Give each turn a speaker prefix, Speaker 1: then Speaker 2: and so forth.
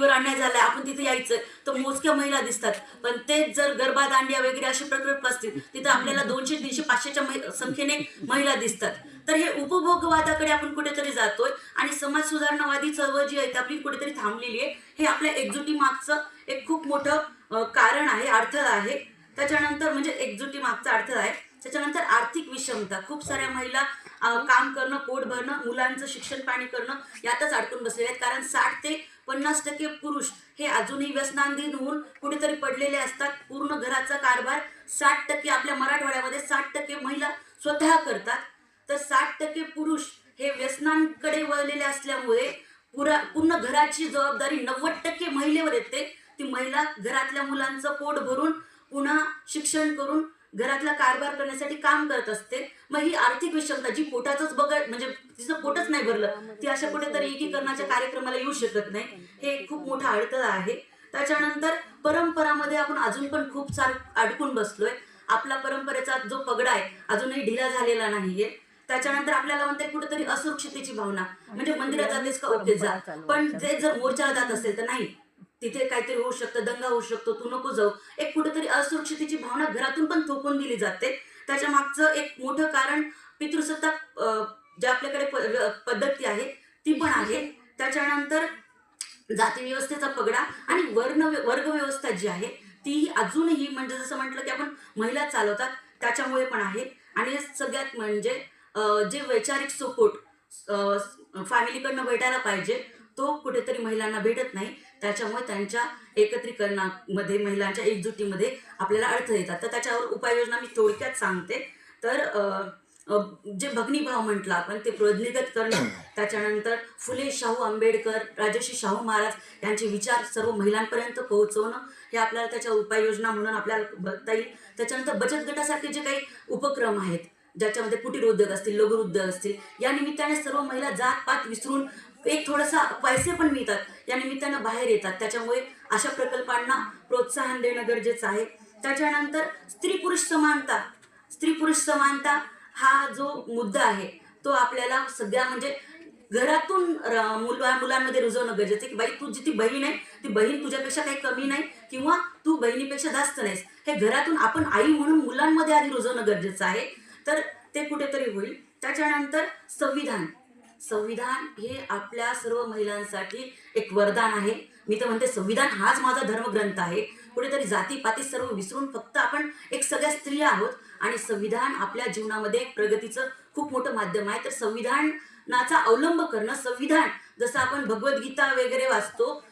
Speaker 1: मुलीवर अन्याय झालाय, आपण तिथे यायचं, तर मोजक्या महिला दिसतात. पण तेच जर गरबा दांडिया वगैरे असे प्रकल्प असतील, तिथं आपल्याला 200, 300, 500च्या संख्येने महिला दिसतात. तर हे उपभोगवादाकडे आपण कुठेतरी जातोय आणि समाज सुधारणावादी चळवळ जी आहे ती आपली कुठेतरी थांबलेली आहे. हे आपल्या एकजुटी मागचं एक खूप मोठं कारण आहे, अडथळा आहे. त्याच्यानंतर म्हणजे एकजुटी मागचा अडथळा आहे. त्याच्यानंतर आर्थिक विषमता, खूप साऱ्या महिला काम करणं, पोट भरणं, मुलांचं शिक्षण पाणी करणं यातच अडकून बसलेले आहेत. कारण 60 ते 50% पुरुष हे अजूनही व्यसनाधीन होऊन कुठेतरी पडलेले असतात. पूर्ण घराचा कारभार 60% आपल्या मराठवाड्यामध्ये 60% महिला स्वतः करतात. तर 60% पुरुष हे व्यसनांकडे वळलेले असल्यामुळे पूर्ण घराची जबाबदारी 90% महिलेवर येते. ती महिला घरातल्या मुलांचं पोट भरून पुन्हा शिक्षण करून घरातला कारभार करण्यासाठी काम करत असते. मग ही आर्थिक विषमता जी पोटाचंच म्हणजे तिचं पोटच नाही भरलं, ती अशा कुठेतरी एकीकरणाच्या कार्यक्रमाला येऊ शकत नाही. हे खूप मोठा अडथळा आहे. त्याच्यानंतर परंपरामध्ये आपण अजून पण खूप अडकून बसलोय. आपला परंपरेचा जो पगडा आहे अजूनही ढिला झालेला नाहीये. त्याच्यानंतर आपल्याला म्हणते कुठेतरी असुरक्षितेची भावना, म्हणजे मंदिरात जातेस का ओके जा, पण ते जर मोर्चाला जात असेल तर नाही, तिथे काहीतरी होऊ शकतं, दंगा होऊ शकतो, तू नको जाऊ. एक कुठेतरी असुरक्षितेची भावना घरातून पण थोपवून दिली जाते. त्याच्या मागचं एक मोठं कारण पितृसत्ताक जे आपल्याकडे पद्धती आहे ती पण आहे. त्याच्यानंतर जाती व्यवस्थेचा पगडा आणि वर्ग व्यवस्था जी आहे ती अजूनही म्हणजे जसं म्हटलं की आपण महिला चालवतात त्याच्यामुळे पण आहे. आणि सगळ्यात म्हणजे जे वैचारिक सपोर्ट फॅमिलीकडनं भेटायला पाहिजे तो कुठेतरी महिलांना भेटत नाही. त्याच्यामुळे त्यांच्या एकत्रीकरणामध्ये, महिलांच्या एकजुटीमध्ये आपल्याला अडथळे येतात. तर त्याच्यावर उपाययोजना मी थोडक्यात सांगते. तर जे भगिनीभाव म्हटलं आपण ते प्रज्ञिगत करणं, त्याच्यानंतर फुले शाहू आंबेडकर, राजर्षी शाहू महाराज यांचे विचार सर्व महिलांपर्यंत पोहोचवणं हे आपल्याला त्याच्या उपाययोजना म्हणून आपल्याला बघता येईल. त्याच्यानंतर बचत गटासारखे जे काही उपक्रम आहेत ज्याच्यामध्ये कुटीर उद्योग असतील, लघु उद्योग असतील, या निमित्ताने सर्व महिला जात-पात विसरून एक थोडासा पैसे पण मिळतात या निमित्तानं बाहेर येतात. त्याच्यामुळे अशा प्रकल्पांना प्रोत्साहन देणं गरजेचं आहे. त्याच्यानंतर स्त्री पुरुष समानता हा जो मुद्दा आहे तो आपल्याला सगळ्या म्हणजे घरातून मुलांमध्ये रुजवणं गरजेचं आहे की बाई तुझी ती बहीण आहे, ती बहीण तुझ्यापेक्षा काही कमी नाही किंवा तू बहिणीपेक्षा जास्त नाहीस. हे घरातून आपण आई म्हणून मुलांमध्ये आधी रुजवणं गरजेचं आहे. तर ते कुठेतरी होईल. त्याच्यानंतर संविधान हे आपल्या सर्व महिलांसाठी एक वरदान आहे. मी तर म्हणते संविधान हाच माझा धर्मग्रंथ आहे. कुठेतरी जातीपाती सर्व विसरून फक्त आपण एक सगळ्या स्त्रिया आहोत आणि संविधान आपल्या जीवनामध्ये एक प्रगतीचं खूप मोठं माध्यम आहे. तर संविधानाचा अवलंब करणं, संविधान जसं आपण भगवद्गीता वगैरे वाचतो